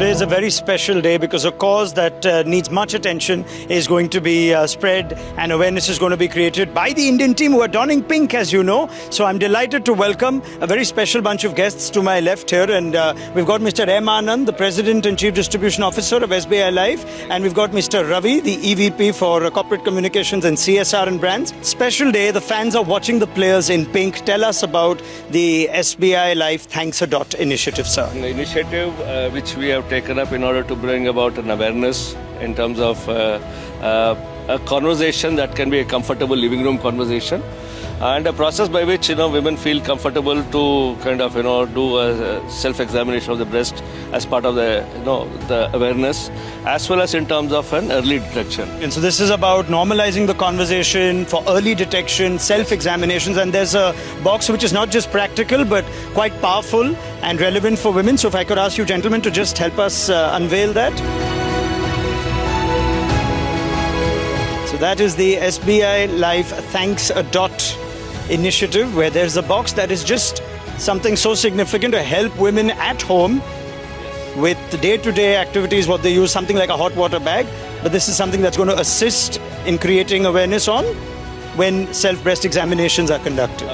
Today is a very special day because a cause that needs much attention is going to be spread, and awareness is going to be created by the Indian team who are donning pink, as you know. So I'm delighted to welcome a very special bunch of guests to my left here, and we've got Mr. M. Anand, the President and Chief Distribution Officer of SBI Life, and we've got Mr. Ravi, the EVP for Corporate Communications and CSR and Brands. Special day, the fans are watching the players in pink. Tell us about the SBI Life Thanks a Dot initiative, sir. An initiative which we have taken up in order to bring about an awareness in terms of a conversation that can be a comfortable living room conversation, and a process by which women feel comfortable to kind of do a self-examination of the breast as part of the the awareness, as well as in terms of an early detection. And so this is about normalizing the conversation for early detection, self-examinations, and there's a box which is not just practical but quite powerful and relevant for women. So if I could ask you gentlemen to just help us unveil that. So that is the SBI Life Thanks a Dot initiative, where there's a box that is just something so significant to help women at home with the day-to-day activities, what they use, something like a hot water bag. But this is something that's going to assist in creating awareness on when self-breast examinations are conducted.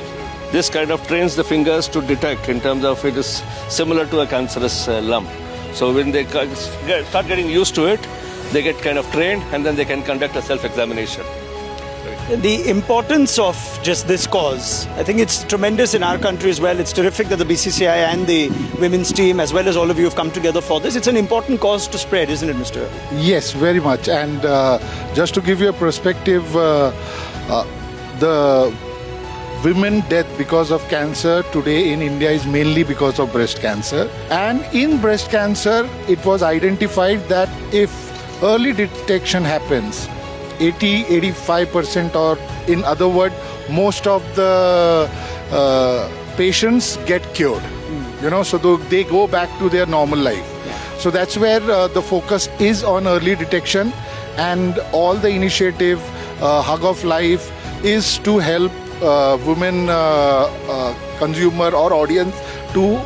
This kind of trains the fingers to detect in terms of it is similar to a cancerous lump. So when they start getting used to it, they get kind of trained, and then they can conduct a self-examination. The importance of just this cause, I think it's tremendous in our country as well. It's terrific that the BCCI and the women's team, as well as all of you, have come together for this. It's an important cause to spread, isn't it, Mr. Yes, very much. And just to give you a perspective, the women death because of cancer today in India is mainly because of breast cancer. And in breast cancer, it was identified that if early detection happens, 80-85%, or in other words, most of the patients get cured. So they go back to their normal life. So that's where the focus is on early detection, and all the initiative, Hug of Life, is to help women consumer or audience to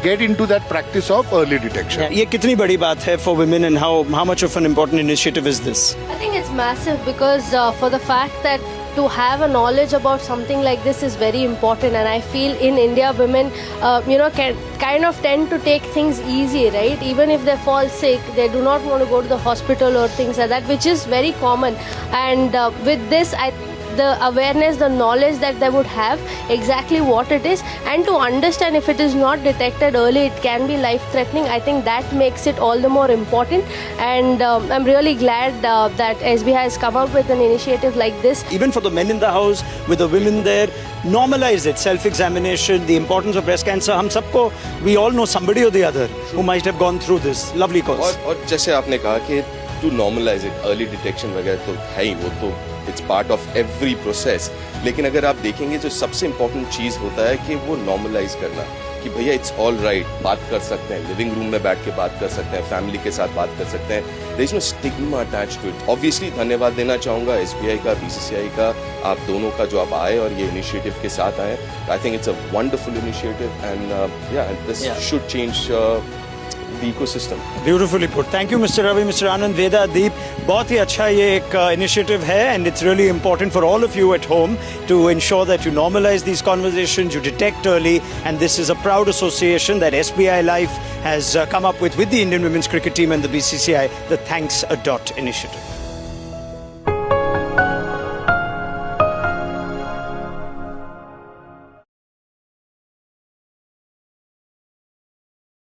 get into that practice of early detection. ये कितनी बड़ी बात है for women, and how much of an important initiative is this? I think it's massive because for the fact that to have a knowledge about something like this is very important, and I feel in India women can kind of tend to take things easy, right? Even if they fall sick, they do not want to go to the hospital or things like that, which is very common. And with this, I think the awareness, the knowledge that they would have exactly what it is, and to understand if it is not detected early, it can be life-threatening. I think that makes it all the more important, and I'm really glad that SBI has come up with an initiative like this. Even for the men in the house, with the women there, normalize it, self-examination, the importance of breast cancer. हम सबको, we all know somebody or the other who might have gone through this. Lovely cause. और जैसे आपने कहा कि to normalize it, early detection वगैरह तो है ही, वो तो it's part of every process. लेकिन अगर आप देखेंगे जो सबसे important चीज़ होता है कि वो normalize करना, कि भैया it's all right, बात कर सकते हैं, living room में बैठ के बात कर सकते हैं, family के साथ बात कर सकते हैं. There is no stigma attached to it. Obviously धन्यवाद देना चाहूँगा SBI का, BCCI का, आप दोनों का जो आप आए और ये initiative के साथ आए. I think it's a wonderful initiative, and this should change the ecosystem. Beautifully put. Thank you, Mr. Ravi, Mr. Anand, Veda, Deep. बहुत ही अच्छा ये एक initiative है, and it's really important for all of you at home to ensure that you normalize these conversations, you detect early, and this is a proud association that SBI Life has come up with the Indian Women's Cricket Team and the BCCI, the Thanks a Dot initiative.